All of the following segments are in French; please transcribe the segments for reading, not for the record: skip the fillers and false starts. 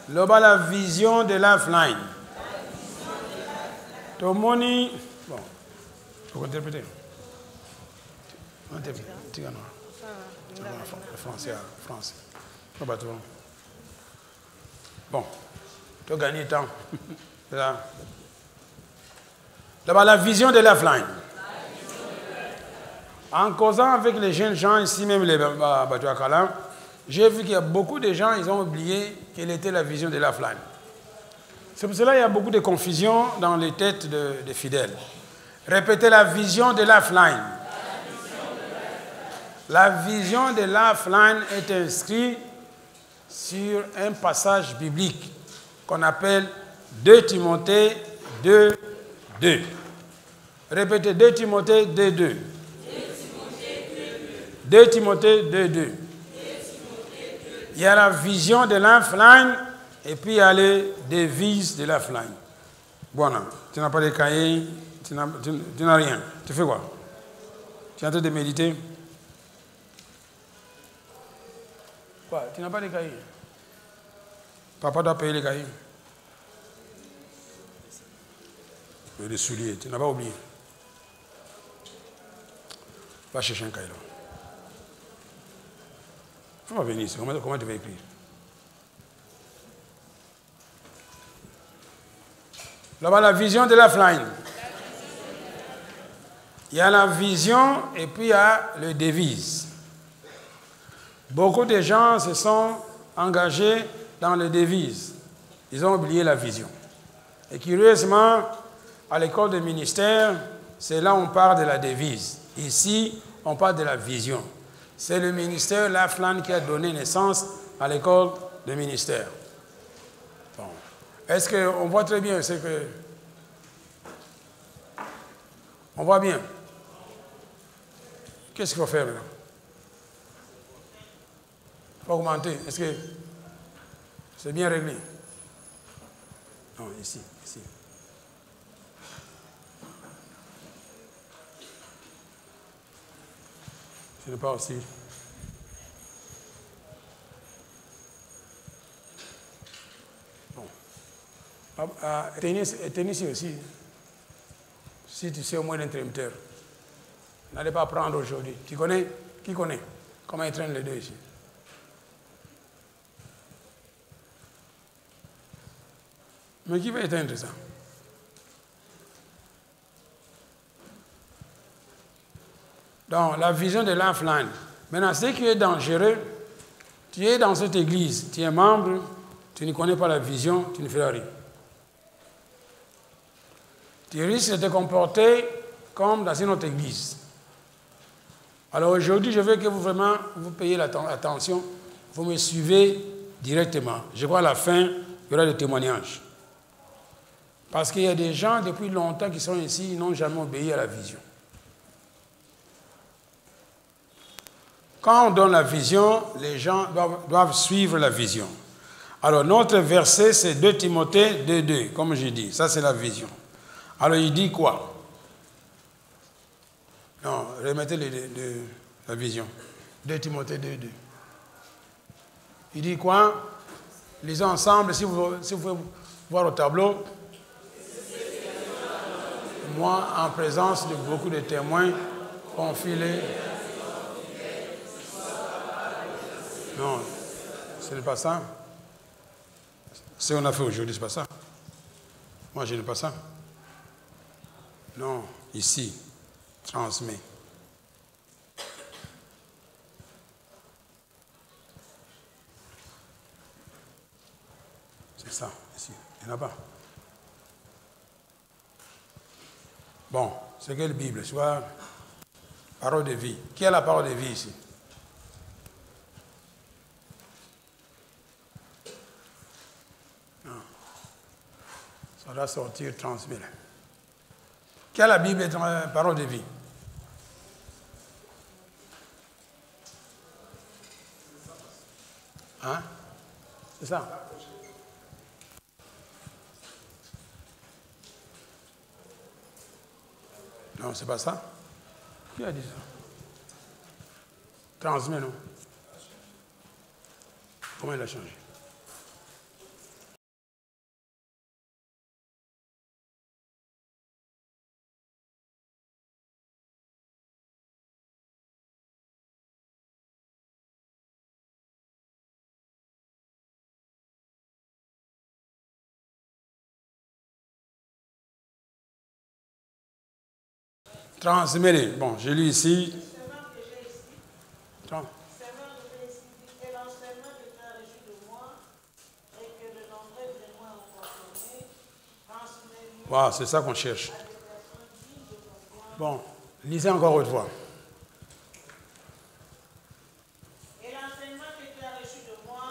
Là-bas, la vision de Lifeline. Tomoni. Bon, il faut interpréter. Français. Bon, tu as gagné temps. Là-bas, la vision de Lifeline. En causant avec les jeunes gens, ici même les Batuakalam, j'ai vu qu'il y a beaucoup de gens, ils ont oublié quelle était la vision de Lifeline. C'est pour cela qu'il y a beaucoup de confusion dans les têtes des fidèles. Répétez la vision de Lifeline. La vision de Lifeline est inscrite sur un passage biblique qu'on appelle 2 Timothée 2, 2. Répétez 2 Timothée 2, 2. 2 Timothée 2, 2. Il y a la vision de Lifeline et puis il y a les devises de Lifeline. Bon, tu n'as pas de cahier, tu n'as rien. Tu fais quoi? Tu es en train de méditer? Quoi? Tu n'as pas de cahier? Papa doit payer les cahiers. Mais les souliers, tu n'as pas oublié. Va chercher un cahier là. Il faut venir ici. Comment tu vas écrire? Là-bas, la vision de Lifeline. Il y a la vision et puis il y a le devise. Beaucoup de gens se sont engagés dans les devises. Ils ont oublié la vision. Et curieusement, à l'école de ministère, c'est là où on parle de la devise. Ici, on parle de la vision. C'est le ministère Lifeline qui a donné naissance à l'école de ministère. Bon. Est-ce qu'on voit très bien? C'est que... On voit bien. Qu'est-ce qu'il faut faire maintenant? Il faut augmenter. Est-ce que c'est bien réglé? Non, ici. Je n'ai pas aussi. Bon. Tennis aussi. Si tu sais au moins l'interrupteur. N'allez pas prendre aujourd'hui. Tu connais? Qui connaît? Comment ils traînent les deux ici? Mais qui va éteindre ça? Donc, la vision de Lifeline. Maintenant, ce qui est dangereux, tu es dans cette église, tu es membre, tu ne connais pas la vision, tu ne feras rien. Tu risques de te comporter comme dans une autre église. Alors aujourd'hui, je veux que vous vraiment vous payiez attention, vous me suivez directement. Je crois à la fin, il y aura des témoignages. Parce qu'il y a des gens depuis longtemps qui sont ici, ils n'ont jamais obéi à la vision. Quand on donne la vision, les gens doivent suivre la vision. Alors notre verset, c'est 2 Timothée 2, 2, comme j'ai dit. Ça, c'est la vision. Alors il dit quoi? Non, remettez la vision. 2 Timothée 2, 2. Il dit quoi? Lisons ensemble, si vous pouvez voir au tableau. Moi, en présence de beaucoup de témoins, confie-les. Non, ce n'est pas ça. Ce qu'on a fait aujourd'hui, ce n'est pas ça. Moi, je n'ai pas ça. Non, ici, transmet. C'est ça, ici. Il n'y en a pas. Bon, c'est quelle Bible? Soit parole de vie. Qui a la parole de vie ici? Ça doit sortir 30 000. Qui a la Bible et parole de vie? Hein? C'est ça? Non, c'est pas ça. Qui a dit ça? 30 000, non? Comment il a changé? Transmets-les. Bon, j'ai lu ici. Wow, c'est ça qu'on cherche. Bon, lisez encore une fois. Et l'enseignement que tu as reçu de moi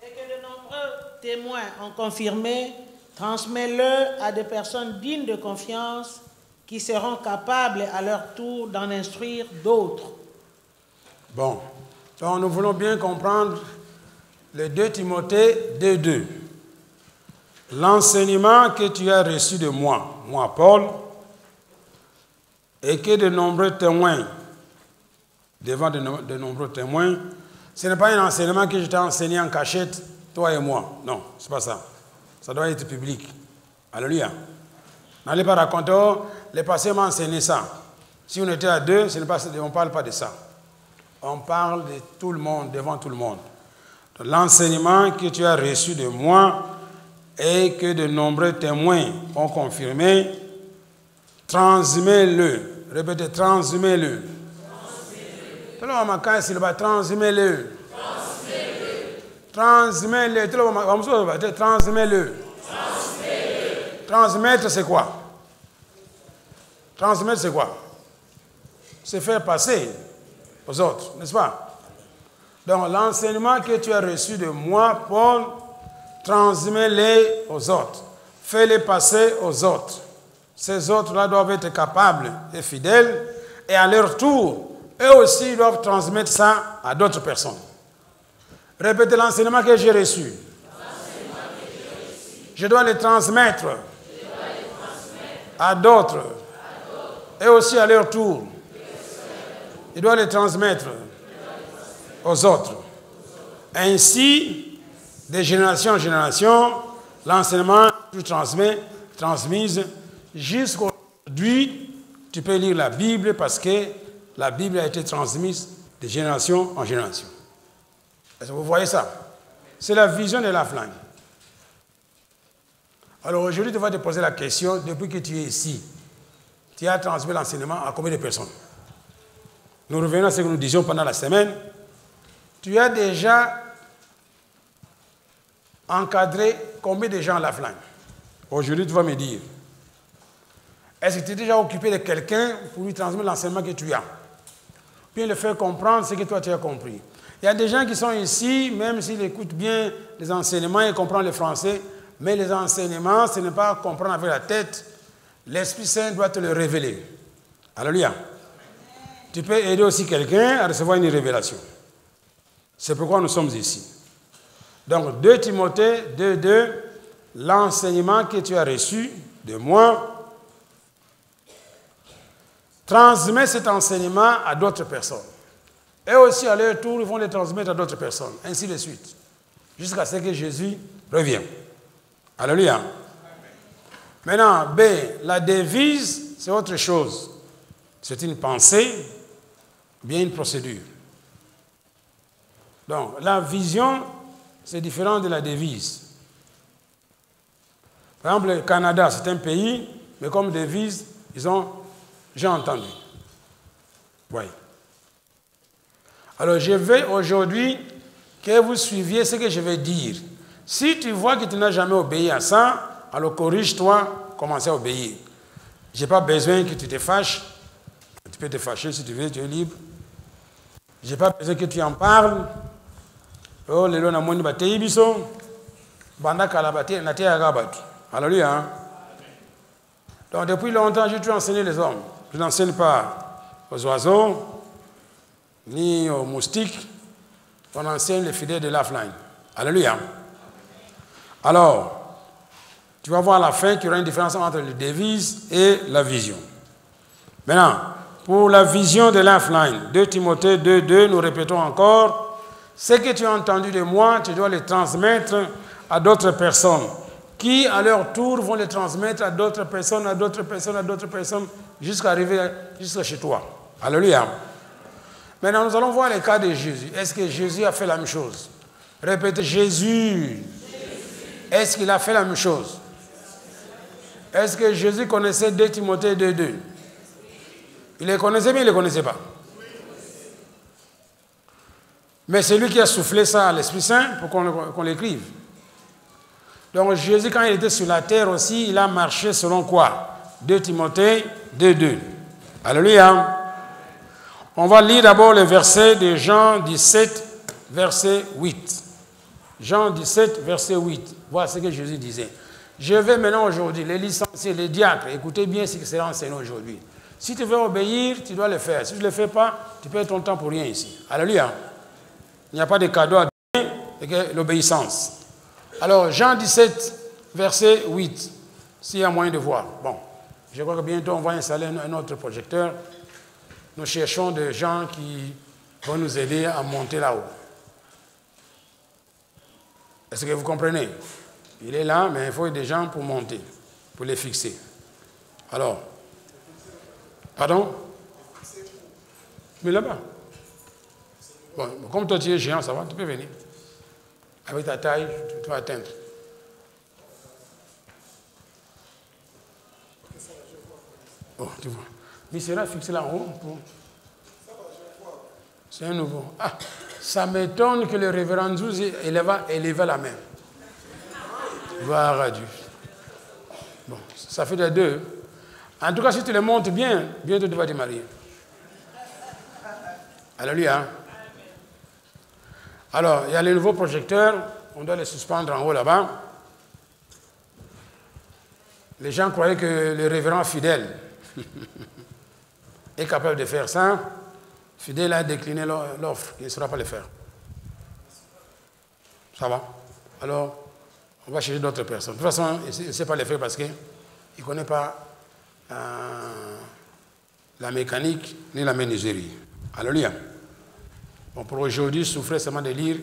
et que de nombreux témoins ont confirmé, transmets-le à des personnes dignes de confiance qui seront capables à leur tour d'en instruire d'autres. Bon, donc nous voulons bien comprendre les 2 Timothée 2:2. L'enseignement que tu as reçu de moi, Paul, et que de nombreux témoins, devant de nombreux témoins, ce n'est pas un enseignement que je t'ai enseigné en cachette, toi et moi. Non, c'est pas ça. Ça doit être public. Alléluia. N'allez pas raconter, oh, les passés m'ont enseigné ça. Si on était à 2, on ne parle pas de ça. On parle de tout le monde, devant tout le monde. L'enseignement que tu as reçu de moi et que de nombreux témoins ont confirmé, transmets-le. Répétez, transmets-le. Transmets-le. Transmets-le. Transmets-le. Transmets-le. Transmettre, c'est quoi? Transmettre, c'est quoi? C'est faire passer aux autres, n'est-ce pas? Donc, l'enseignement que tu as reçu de moi, Paul, transmets-les aux autres. Fais-les passer aux autres. Ces autres-là doivent être capables et fidèles, et à leur tour, eux aussi doivent transmettre ça à d'autres personnes. Répétez l'enseignement que j'ai reçu. Je dois les transmettre à d'autres, et aussi à leur tour. Il doit les transmettre aux autres. Ainsi, de génération en génération, l'enseignement que tu transmise, jusqu'aujourd'hui, tu peux lire la Bible parce que la Bible a été transmise de génération en génération. Est-ce que vous voyez ça? C'est la vision de la flamme. Alors aujourd'hui, tu vas te poser la question, depuis que tu es ici, tu as transmis l'enseignement à combien de personnes? Nous revenons à ce que nous disions pendant la semaine. Tu as déjà encadré combien de gens à la flamme? Aujourd'hui, tu vas me dire. Est-ce que tu es déjà occupé de quelqu'un pour lui transmettre l'enseignement que tu as? Puis le faire comprendre ce que toi tu as compris. Il y a des gens qui sont ici, même s'ils écoutent bien les enseignements et comprennent le français, mais les enseignements, ce n'est pas comprendre avec la tête. L'Esprit Saint doit te le révéler. Alléluia. Tu peux aider aussi quelqu'un à recevoir une révélation. C'est pourquoi nous sommes ici. Donc, 2 Timothée 2:2, l'enseignement que tu as reçu de moi, transmets cet enseignement à d'autres personnes. Et aussi, à leur tour, ils vont les transmettre à d'autres personnes, ainsi de suite, jusqu'à ce que Jésus revienne. Alléluia. Maintenant, B, la devise, c'est autre chose. C'est une pensée, bien une procédure. Donc, la vision, c'est différent de la devise. Par exemple, le Canada, c'est un pays, mais comme devise, j'ai entendu. Oui. Alors, je veux aujourd'hui que vous suiviez ce que je vais dire. Si tu vois que tu n'as jamais obéi à ça, alors corrige-toi, commence à obéir. Je n'ai pas besoin que tu te fâches. Tu peux te fâcher si tu veux, tu es libre. Je n'ai pas besoin que tu en parles. Oh, les lois n'ont pas été biso. Banda kalabati, n'a été agabatu. Alléluia. Donc, depuis longtemps, j'ai toujours enseigné les hommes. Je n'enseigne pas aux oiseaux, ni aux moustiques. On enseigne les fidèles de l'offline. Alléluia. Alors, tu vas voir à la fin qu'il y aura une différence entre les devises et la vision. Maintenant, pour la vision de l'offline, 2 Timothée 2:2, nous répétons encore, ce que tu as entendu de moi, tu dois le transmettre à d'autres personnes, qui à leur tour vont le transmettre à d'autres personnes, à d'autres personnes, à d'autres personnes, jusqu'à arriver jusqu'à chez toi. Alléluia. Maintenant, nous allons voir le cas de Jésus. Est-ce que Jésus a fait la même chose? Répétez, Jésus. Est-ce qu'il a fait la même chose? Est-ce que Jésus connaissait 2 Timothée 2:2? Il les connaissait bien, il ne les connaissait pas. Mais c'est lui qui a soufflé ça à l'Esprit Saint pour qu'on l'écrive. Donc Jésus, quand il était sur la terre aussi, il a marché selon quoi? 2 Timothée 2:2. Alléluia. On va lire d'abord le verset de Jean 17, verset 8. Jean 17, verset 8. Voilà ce que Jésus disait. Je vais maintenant aujourd'hui, les licenciés, les diacres, écoutez bien ce que c'est enseigné aujourd'hui. Si tu veux obéir, tu dois le faire. Si tu ne le fais pas, tu perds ton temps pour rien ici. Alléluia. Il n'y a pas de cadeau à donner que l'obéissance. Alors, Jean 17, verset 8. S'il y a moyen de voir. Bon, je crois que bientôt on va installer un autre projecteur. Nous cherchons des gens qui vont nous aider à monter là-haut. Est-ce que vous comprenez? Il est là, mais il faut des gens pour monter, pour les fixer. Alors, pardon? Mais là-bas. Bon, comme toi tu es géant, ça va, tu peux venir. Avec ta taille, tu vas atteindre. Oh, tu vois. Mais c'est là fixé là en haut. C'est un nouveau. Ah, ça m'étonne que le révérend Zouz éleva la main. Gloire à Dieu. Bon, ça fait des deux. En tout cas, si tu le montes bien, bientôt tu vas te marier. Alléluia. Alors, il y a les nouveaux projecteurs. On doit les suspendre en haut là-bas. Les gens croyaient que le révérend fidèle est capable de faire ça. Fidèle a décliné l'offre. Il ne saura pas le faire. Ça va? Alors, on va chercher d'autres personnes. De toute façon, il ne sait pas le faire parce qu'il ne connaît pas la mécanique ni la menuiserie. Alléluia. Bon, pour aujourd'hui, souffrez seulement de lire.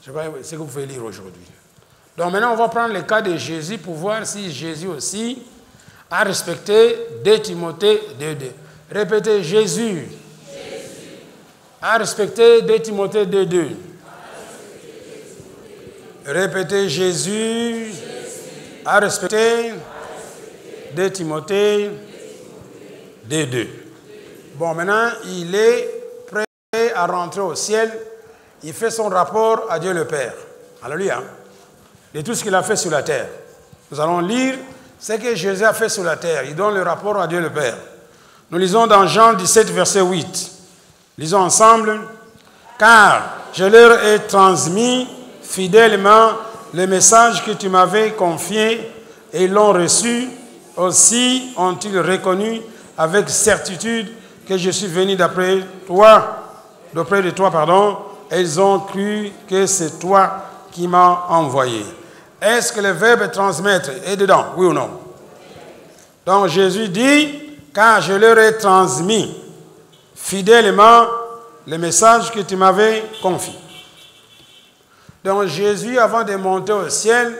Je sais pas ce que vous pouvez lire aujourd'hui. Donc maintenant, on va prendre le cas de Jésus pour voir si Jésus aussi a respecté 2 Timothée 2:2. Répétez, Jésus a respecté 2 Timothée 2:2. Répétez, Jésus a respecté 2 Timothée 2:2. Bon, maintenant, il est prêt à rentrer au ciel. Il fait son rapport à Dieu le Père. Alléluia. De tout ce qu'il a fait sur la terre. Nous allons lire ce que Jésus a fait sur la terre. Il donne le rapport à Dieu le Père. Nous lisons dans Jean 17, verset 8. Lisons ensemble. Car je leur ai transmis fidèlement le message que tu m'avais confié et ils l'ont reçu. Aussi ont-ils reconnu avec certitude que je suis venu d'auprès de toi, et ils ont cru que c'est toi qui m'as envoyé. Est-ce que le verbe transmettre est dedans, oui ou non? Donc Jésus dit, car je leur ai transmis fidèlement le message que tu m'avais confié. Donc Jésus, avant de monter au ciel,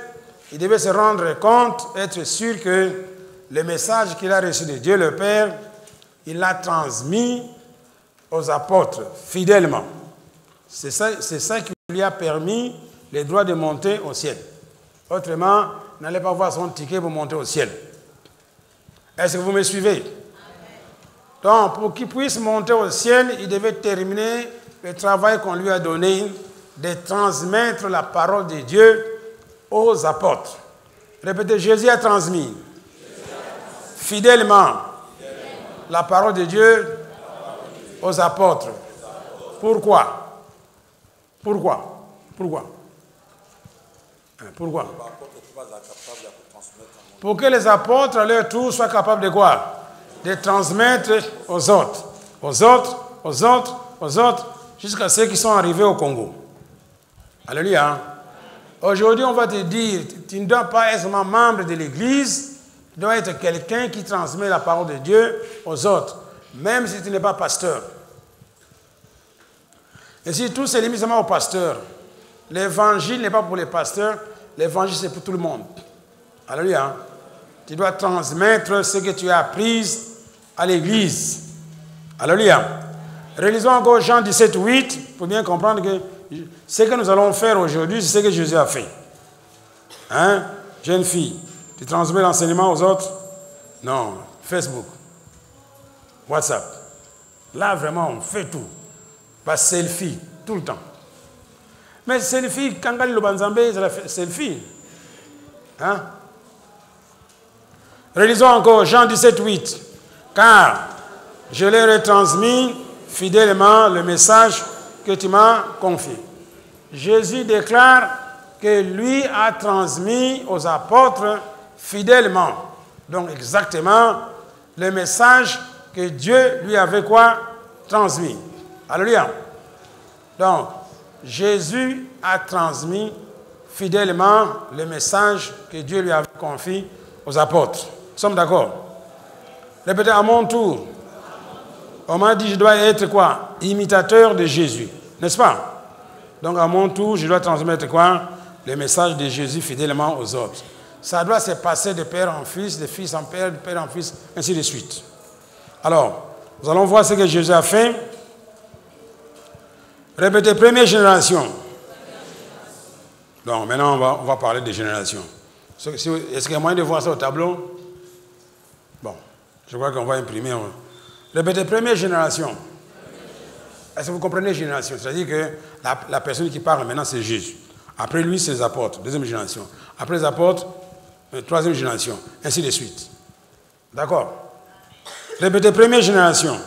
il devait se rendre compte, être sûr que le message qu'il a reçu de Dieu le Père, il l'a transmis aux apôtres fidèlement. C'est ça qui lui a permis le droit de monter au ciel. Autrement, n'allez pas voir son ticket pour monter au ciel. Est-ce que vous me suivez? Donc, pour qu'il puisse monter au ciel, il devait terminer le travail qu'on lui a donné de transmettre la parole de Dieu aux apôtres. Répétez, Jésus a transmis fidèlement la parole de Dieu aux apôtres. Pourquoi? Pourquoi? Pour que les apôtres, à leur tour, soient capables de quoi? De transmettre aux autres, jusqu'à ceux qui sont arrivés au Congo. Alléluia. Aujourd'hui, on va te dire, tu ne dois pas être seulement membre de l'Église, tu dois être quelqu'un qui transmet la parole de Dieu aux autres, même si tu n'es pas pasteur. Et si tout se limite seulement aux pasteurs, l'évangile n'est pas pour les pasteurs, l'évangile c'est pour tout le monde. Alléluia. Tu dois transmettre ce que tu as appris à l'église. Alléluia. Relisons encore Jean 17, 8 pour bien comprendre que ce que nous allons faire aujourd'hui, c'est ce que Jésus a fait. Hein? Jeune fille, tu transmets l'enseignement aux autres? Non. Facebook, WhatsApp. Là, vraiment, on fait tout. Pas selfie, tout le temps. Mais selfie, quand le banzambe, c'est la selfie. Hein? Relisons encore Jean 17, 8. Car je leur ai transmis fidèlement le message que tu m'as confié. Jésus déclare que lui a transmis aux apôtres fidèlement. Donc exactement le message que Dieu lui avait quoi? Transmis. Alléluia. Donc, Jésus a transmis fidèlement le message que Dieu lui avait confié aux apôtres. Nous sommes d'accord? Répétez à mon tour. On m'a dit que je dois être quoi? Imitateur de Jésus. N'est-ce pas? Donc à mon tour, je dois transmettre quoi? Le message de Jésus fidèlement aux autres. Ça doit se passer de père en fils, de fils en père, de père en fils, ainsi de suite. Alors, nous allons voir ce que Jésus a fait. Répétez, première génération. Donc maintenant, on va parler de génération. Est-ce qu'il y a moyen de voir ça au tableau? Bon, je crois qu'on va imprimer. Répétez, première génération. Est-ce que vous comprenez génération? C'est-à-dire que la personne qui parle maintenant, c'est Jésus. Après lui, c'est les apôtres, deuxième génération. Après les apôtres, troisième génération, ainsi de suite. D'accord? Répétez, première génération.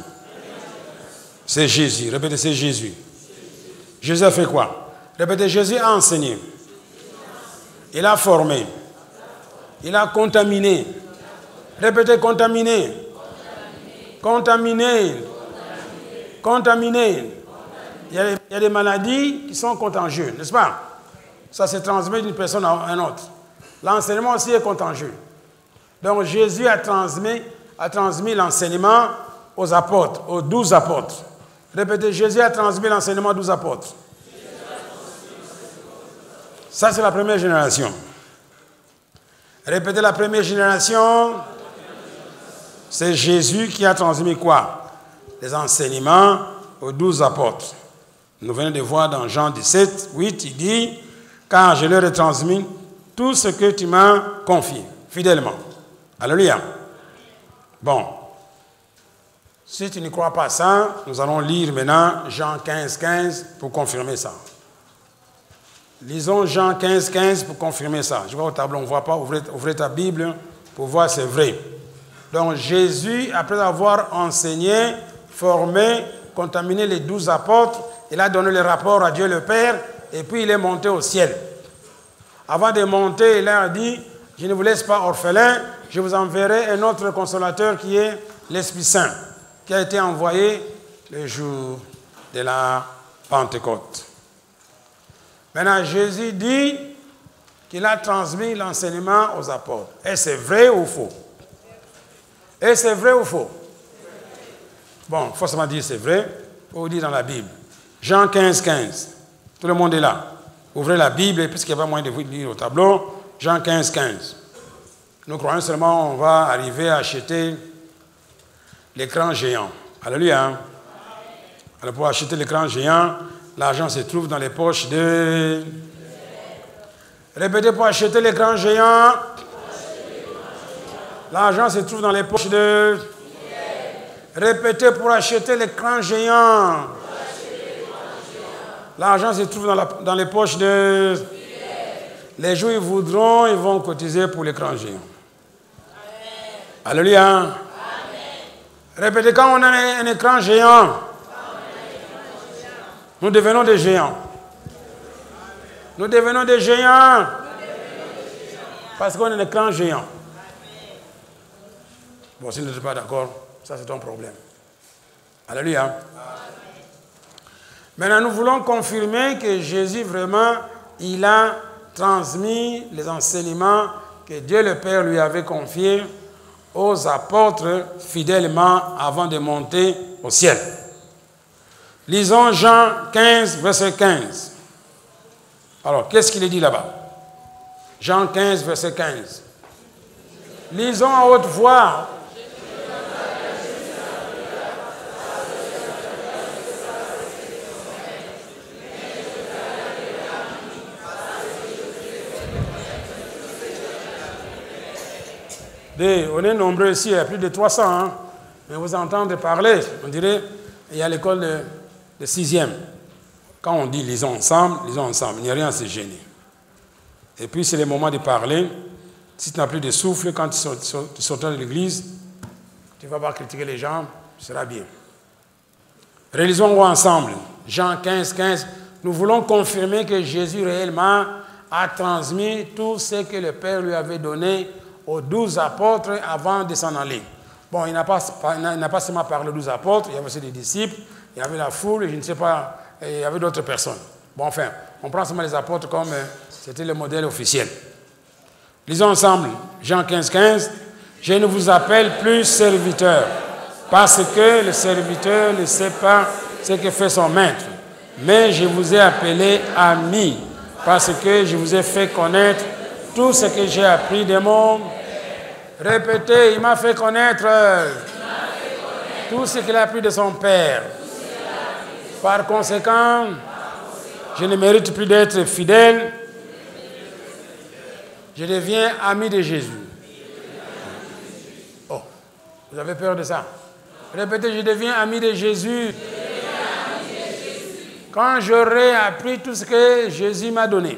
C'est Jésus. Répétez, c'est Jésus. Jésus a fait quoi? Répétez, Jésus a enseigné. Il a formé. Il a contaminé. Répétez, contaminé. Contaminé. Contaminé. Il y a des maladies qui sont contagieuses, n'est-ce pas? Ça se transmet d'une personne à une autre. L'enseignement aussi est contagieux. Donc Jésus a transmis l'enseignement aux apôtres, aux 12 apôtres. Répétez, Jésus a transmis l'enseignement aux 12 apôtres. Ça, c'est la première génération. Répétez, la première génération, c'est Jésus qui a transmis quoi? Les enseignements aux 12 apôtres. Nous venons de voir dans Jean 17, 8, il dit, car je leur ai transmis tout ce que tu m'as confié, fidèlement. Alléluia. Bon. Si tu ne crois pas ça, nous allons lire maintenant Jean 15, 15 pour confirmer ça. Lisons Jean 15, 15 pour confirmer ça. Je vois au tableau, on ne voit pas. Ouvrez ta Bible pour voir c'est vrai. Donc Jésus, après avoir enseigné, formé, contaminé les 12 apôtres, il a donné le rapport à Dieu le Père et puis il est monté au ciel. Avant de monter, il a dit, je ne vous laisse pas orphelin, je vous enverrai un autre consolateur qui est l'Esprit Saint, qui a été envoyé le jour de la Pentecôte. Maintenant, Jésus dit qu'il a transmis l'enseignement aux apôtres. Est-ce c'est vrai ou faux? Est-ce c'est vrai ou faux? Bon, forcément dire c'est vrai, il faut vous dire dans la Bible. Jean 15, 15. Tout le monde est là. Ouvrez la Bible, et puisqu'il n'y a pas moyen de vous lire au tableau, Jean 15, 15. Nous croyons seulement qu'on va arriver à acheter l'écran géant. Alléluia. Alors pour acheter l'écran géant, l'argent se trouve dans les poches de... Répétez, pour acheter l'écran géant, l'argent se trouve dans les poches de... Répétez, pour acheter l'écran géant, l'argent se trouve dans les poches de... Les jours ils voudront, ils vont cotiser pour l'écran géant. Alléluia. Répétez, quand on a un écran géant, nous devenons des géants. Nous devenons des géants. Parce qu'on a un écran géant. Bon, si vous n'êtes pas d'accord, ça c'est ton problème. Alléluia. Maintenant, nous voulons confirmer que Jésus, vraiment, il a transmis les enseignements que Dieu le Père lui avait confiés aux apôtres fidèlement avant de monter au ciel. Lisons Jean 15, verset 15. Alors, qu'est-ce qu'il est dit là-bas? Jean 15, verset 15. Lisons à haute voix. On est nombreux ici, il y a plus de 300. Hein? Mais vous entendez parler, on dirait il y a l'école de 6e. Quand on dit lisons ensemble, il n'y a rien à se gêner. Et puis c'est le moment de parler. Si tu n'as plus de souffle, quand tu sortiras de l'église, tu ne vas pas critiquer les gens, ce sera bien. Réalisons ensemble. Jean 15, 15. Nous voulons confirmer que Jésus réellement a transmis tout ce que le Père lui avait donné aux 12 apôtres avant de s'en aller. Bon, il n'a pas seulement parlé aux 12 apôtres, il y avait aussi des disciples, il y avait la foule, je ne sais pas, et il y avait d'autres personnes. Bon, enfin, on prend seulement les apôtres comme c'était le modèle officiel. Lisons ensemble, Jean 15, 15. Je ne vous appelle plus serviteur, parce que le serviteur ne sait pas ce que fait son maître. Mais je vous ai appelé ami, parce que je vous ai fait connaître tout ce que j'ai appris de mon... Répétez, il m'a fait connaître tout ce qu'il a appris de son Père. Par conséquent, je ne mérite plus d'être fidèle. Je deviens ami de Jésus. Oh, vous avez peur de ça? Répétez, je deviens ami de Jésus. Quand j'aurai appris tout ce que Jésus m'a donné.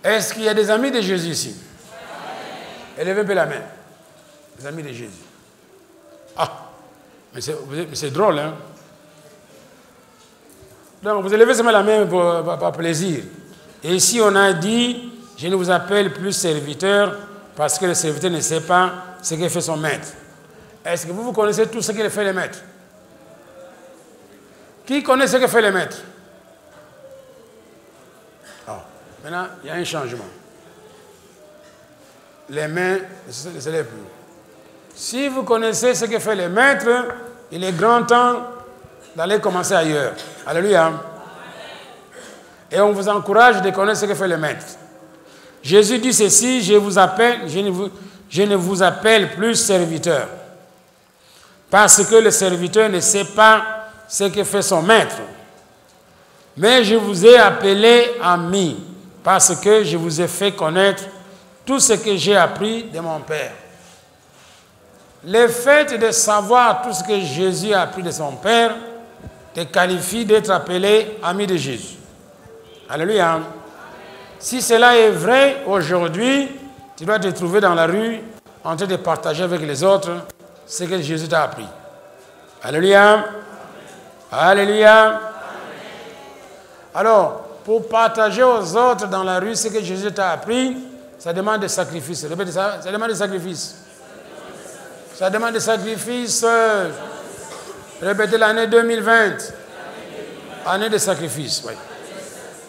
Est-ce qu'il y a des amis de Jésus ici? Élevez un peu la main. Les amis de Jésus. Ah, mais c'est drôle, hein? Donc, vous élevez seulement la main par plaisir. Et ici, on a dit, je ne vous appelle plus serviteur, parce que le serviteur ne sait pas ce que fait son maître. Est-ce que vous connaissez tout ce que fait le maître? Qui connaît ce que fait le maître? Oh. Maintenant, il y a un changement. Les mains ne se lèvent plus. Si vous connaissez ce que fait le maître, il est grand temps d'aller commencer ailleurs. Alléluia. Et on vous encourage de connaître ce que fait le maître. Jésus dit ceci, je ne vous appelle plus serviteur. Parce que le serviteur ne sait pas ce que fait son maître. Mais je vous ai appelé ami, parce que je vous ai fait connaître tout ce que j'ai appris de mon Père. Le fait de savoir tout ce que Jésus a appris de son Père te qualifie d'être appelé ami de Jésus. Alléluia. Si cela est vrai aujourd'hui, tu dois te trouver dans la rue en train de partager avec les autres ce que Jésus t'a appris. Alléluia. Alléluia. Alors, pour partager aux autres dans la rue ce que Jésus t'a appris, ça demande des sacrifices. Répétez ça, ça demande des sacrifices. Ça demande des sacrifices. Répétez l'année 2020. Année de sacrifices, oui.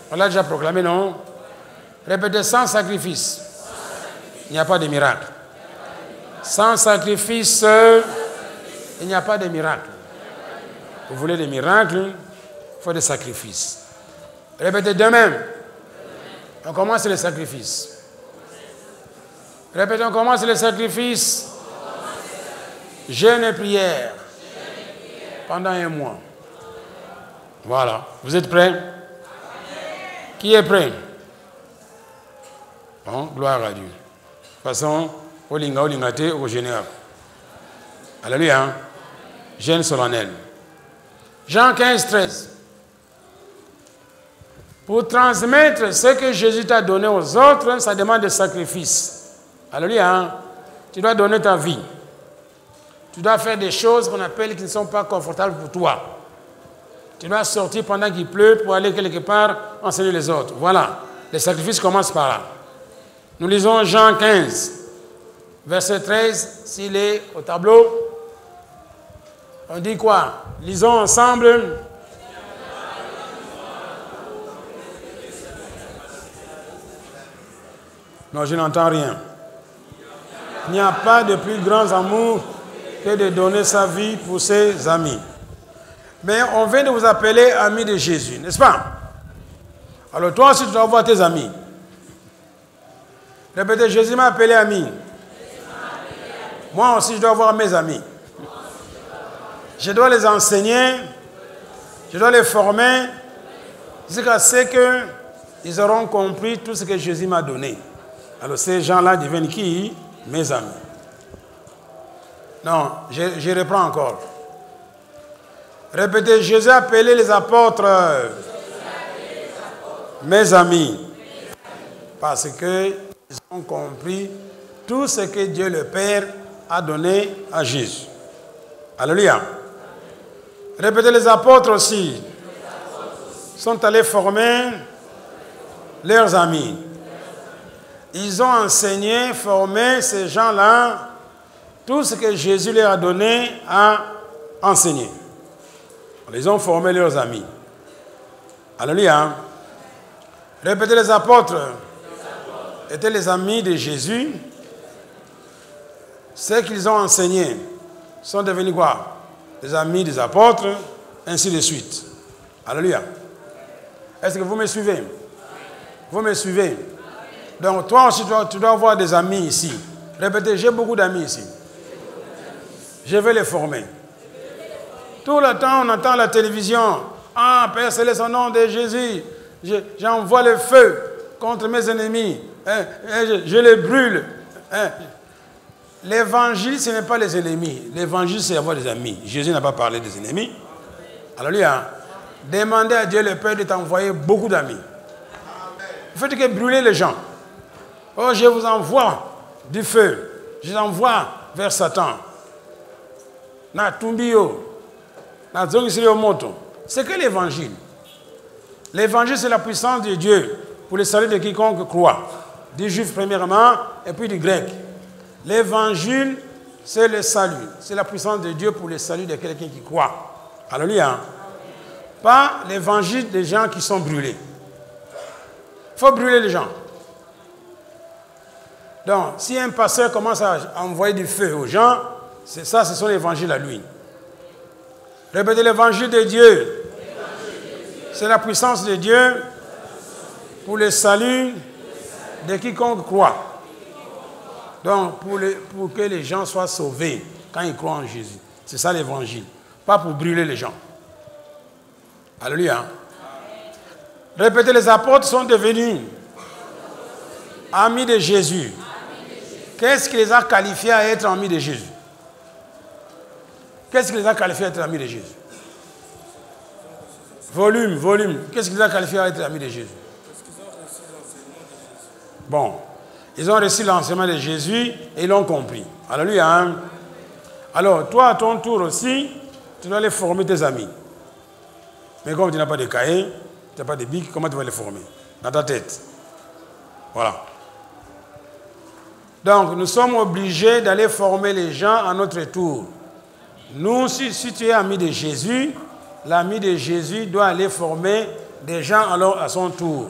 On l'a déjà proclamé, non? Répétez, sans sacrifice, il n'y a pas de miracle. Sans sacrifice, il n'y a pas de miracle. Vous voulez des miracles, il faut des sacrifices. Répétez, demain, on commence les sacrifices. Répétez, on commence les sacrifices. Jeûne et prière. Pendant un mois. Voilà. Vous êtes prêts? Qui est prêt? Bon, gloire à Dieu. De toute façon, au lingate, au général. Alléluia. Jeûne solennel. Jean 15, 13. Pour transmettre ce que Jésus t'a donné aux autres, ça demande des sacrifices. Alléluia. Tu dois donner ta vie. Tu dois faire des choses qu'on appelle qui ne sont pas confortables pour toi. Tu dois sortir pendant qu'il pleut pour aller quelque part enseigner les autres. Voilà. Les sacrifices commencent par là. Nous lisons Jean 15, verset 13, s'il est au tableau. On dit quoi? Lisons ensemble. Non, je n'entends rien. Il n'y a pas de plus grand amour que de donner sa vie pour ses amis. Mais on vient de vous appeler amis de Jésus, n'est-ce pas? Alors toi aussi, tu dois voir tes amis. Répétez, Jésus m'a appelé ami. Moi aussi, je dois voir mes amis. Je dois les enseigner, je dois les former, jusqu'à ce qu'ils auront compris tout ce que Jésus m'a donné. Alors ces gens-là deviennent qui? Mes amis. Non, je reprends encore. Répétez, Jésus a appelé les apôtres mes amis. Parce qu'ils ont compris tout ce que Dieu le Père a donné à Jésus. Alléluia. Répétez, les apôtres aussi sont allés former leurs amis. Ils ont enseigné, formé ces gens-là, tout ce que Jésus leur a donné à enseigner. Ils ont formé leurs amis. Alléluia. Répétez, les apôtres étaient les amis de Jésus. Ce qu'ils ont enseigné sont devenus quoi? Les amis des apôtres, ainsi de suite. Alléluia. Est-ce que vous me suivez? Vous me suivez? Donc toi aussi, tu dois avoir des amis ici. Répétez, j'ai beaucoup d'amis ici. Je vais les former. Tout le temps, on entend la télévision. Ah, Père Céleste, au nom de Jésus, j'envoie le feu contre mes ennemis. Je les brûle. L'évangile, ce n'est pas les ennemis. L'évangile, c'est avoir des amis. Jésus n'a pas parlé des ennemis. Alléluia. Demandez à Dieu le Père de t'envoyer beaucoup d'amis. Vous faites que brûler les gens. Oh, je vous envoie du feu. Je vous envoie vers Satan. Na tumbio. Na zongisiri moto. C'est que l'évangile. L'évangile, c'est la puissance de Dieu pour le salut de quiconque croit. Du juif premièrement, et puis du grec. L'évangile, c'est le salut. C'est la puissance de Dieu pour le salut de quelqu'un qui croit. Alléluia. Pas l'évangile des gens qui sont brûlés. Il faut brûler les gens. Donc, si un pasteur commence à envoyer du feu aux gens, c'est ça, ce sont l'évangile à lui. Répétez, l'évangile de Dieu. C'est la puissance de Dieu pour le salut de quiconque croit. Donc, pour que les gens soient sauvés quand ils croient en Jésus. C'est ça l'évangile. Pas pour brûler les gens. Alléluia. Répétez, les apôtres sont devenus amis de Jésus. Qu'est-ce qui les a qualifiés à être amis de Jésus? Qu'est-ce qui les a qualifiés à être amis de Jésus? Volume. Qu'est-ce qui les a qualifiés à être amis de Jésus? Bon. Ils ont reçu l'enseignement de Jésus et ils l'ont compris. Alléluia. Alors, toi, à ton tour aussi, tu dois aller former tes amis. Mais comme tu n'as pas de cahier, tu n'as pas de bic, comment tu vas les former? Dans ta tête. Voilà. Donc, nous sommes obligés d'aller former les gens à notre tour. Nous, si tu es ami de Jésus, l'ami de Jésus doit aller former des gens alors à son tour.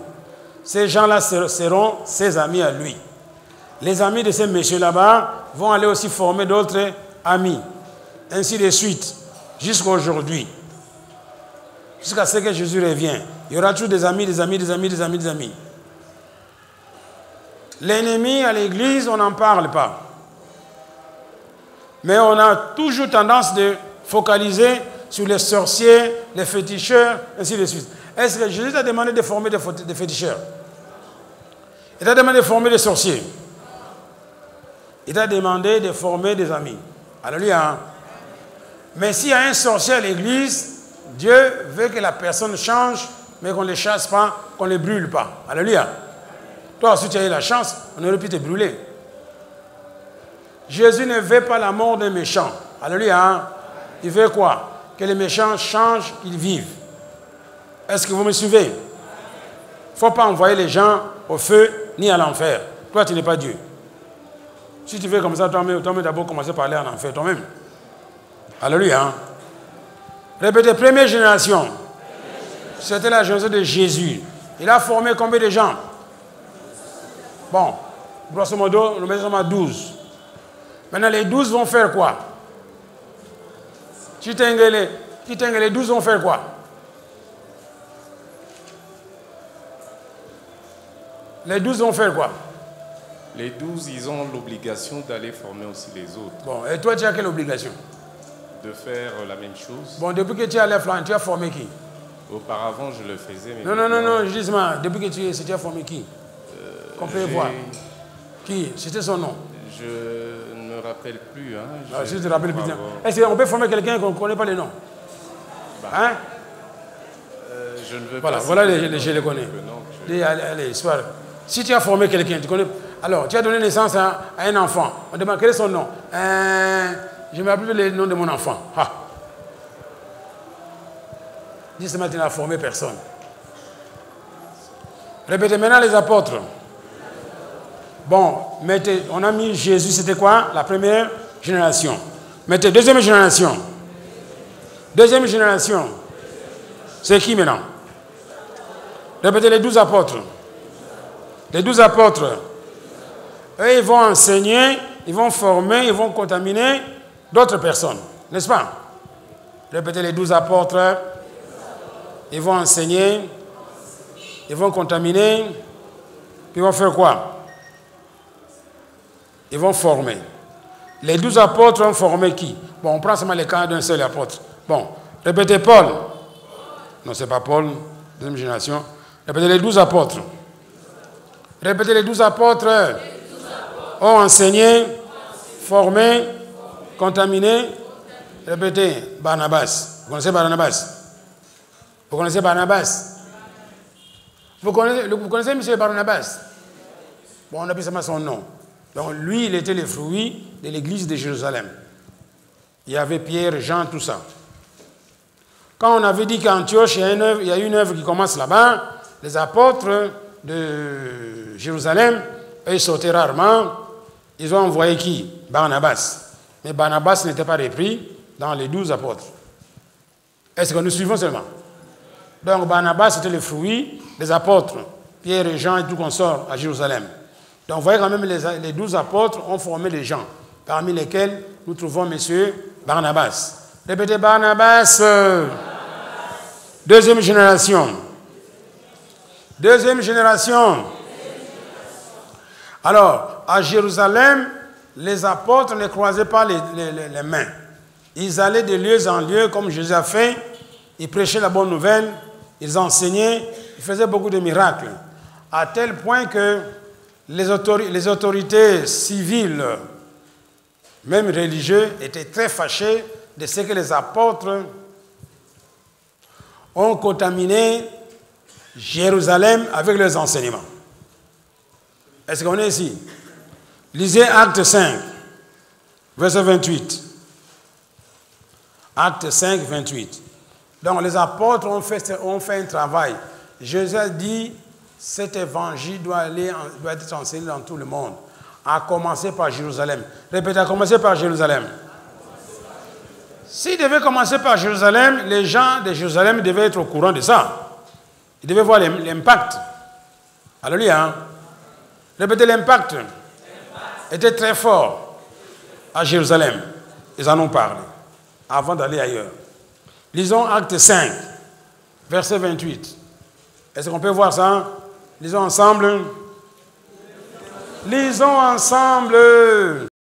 Ces gens-là seront ses amis à lui. Les amis de ces messieurs là-bas vont aller aussi former d'autres amis. Ainsi de suite, jusqu'à aujourd'hui. Jusqu'à ce que Jésus revienne. Il y aura toujours des amis. L'ennemi à l'église, on n'en parle pas. Mais on a toujours tendance de focaliser sur les sorciers, les féticheurs, ainsi de suite. Est-ce que Jésus t'a demandé de former des féticheurs? Il t'a demandé de former des sorciers? Il t'a demandé de former des amis. Alléluia. Mais s'il y a un sorcier à l'église, Dieu veut que la personne change, mais qu'on ne les chasse pas, qu'on ne les brûle pas. Alléluia. Toi, si tu as eu la chance, on aurait pu te brûler. Jésus ne veut pas la mort des méchants. Alléluia. Il veut quoi? Que les méchants changent, qu'ils vivent. Est-ce que vous me suivez? Il ne faut pas envoyer les gens au feu ni à l'enfer. Toi, tu n'es pas Dieu. Si tu veux comme ça, toi-même d'abord commencer à parler en enfer, toi-même. Alléluia. Répétez, première génération. C'était la génération de Jésus. Il a formé combien de gens? Bon, grosso modo, nous mettons à 12. Maintenant, les 12 vont faire quoi? Les 12 vont faire quoi? Les 12 vont faire quoi? Les 12, ils ont l'obligation d'aller former aussi les autres. Bon, et toi, tu as quelle obligation? De faire la même chose. Bon, depuis que tu es allé à Flandre, tu as formé qui? Auparavant, je le faisais. Mais non, justement, depuis que tu as formé qui? Qu'on peut voir. Qui? C'était son nom. Je ne me rappelle plus. Hein. Si tu te rappelles plus. Est-ce qu'on peut former quelqu'un qu'on ne connaît pas les noms? Hein? Je ne veux voilà, pas. Voilà, je les connais. Allez, soir. Si tu as formé quelqu'un, tu connais. Alors, tu as donné naissance à un enfant. On demande quel est son nom. Je me rappelle le nom de mon enfant. Dis ce matin, tu n'as formé personne. Répétez maintenant les apôtres. Bon, mettez, on a mis Jésus, c'était quoi? La première génération. Mettez deuxième génération. Deuxième génération. C'est qui maintenant? Répétez les 12 apôtres. Les 12 apôtres. Eux, ils vont enseigner, ils vont former, ils vont contaminer d'autres personnes. N'est-ce pas? Répétez les 12 apôtres. Ils vont enseigner, ils vont contaminer, puis ils vont faire quoi? Ils vont former. Les 12 apôtres ont formé qui? Bon, on prend seulement les cas d'un seul apôtre. Bon, répétez Paul. Non, ce n'est pas Paul, deuxième génération. Répétez les 12 apôtres. Répétez les 12 apôtres. Ont enseigné, formé, contaminé. Répétez Barnabas. Vous connaissez Barnabas? Vous connaissez Barnabas? Vous connaissez M. Barnabas? Bon, on appelle seulement son nom. Donc lui, il était le fruit de l'église de Jérusalem. Il y avait Pierre, Jean, tout ça. Quand on avait dit qu'Antioche, il y a une œuvre qui commence là-bas, les apôtres de Jérusalem, eux, ils sautaient rarement. Ils ont envoyé qui? Barnabas. Mais Barnabas n'était pas repris dans les 12 apôtres. Est-ce que nous suivons seulement? Donc Barnabas était le fruit des apôtres, Pierre et Jean et tout consort à Jérusalem. Donc vous voyez quand même les 12 apôtres ont formé des gens, parmi lesquels nous trouvons M. Barnabas. Répétez Barnabas. Deuxième génération. Deuxième génération. Alors, à Jérusalem, les apôtres ne croisaient pas les mains. Ils allaient de lieu en lieu, comme Jésus a fait. Ils prêchaient la bonne nouvelle. Ils enseignaient. Ils faisaient beaucoup de miracles. À tel point que les autorités civiles, même religieuses, étaient très fâchées de ce que les apôtres ont contaminé Jérusalem avec leurs enseignements. Est-ce qu'on est ici? Lisez Acte 5, verset 28. Acte 5, 28. Donc les apôtres ont fait un travail. Jésus a dit, cet évangile doit être enseigné dans tout le monde, à commencer par Jérusalem. Répétez, à commencer par Jérusalem. S'il devait commencer par Jérusalem, les gens de Jérusalem devaient être au courant de ça. Ils devaient voir l'impact. Alléluia. Hein? Répétez, l'impact était très fort à Jérusalem. Ils en ont parlé avant d'aller ailleurs. Lisons Acte 5, verset 28. Est-ce qu'on peut voir ça? Lisons ensemble. Lisons ensemble.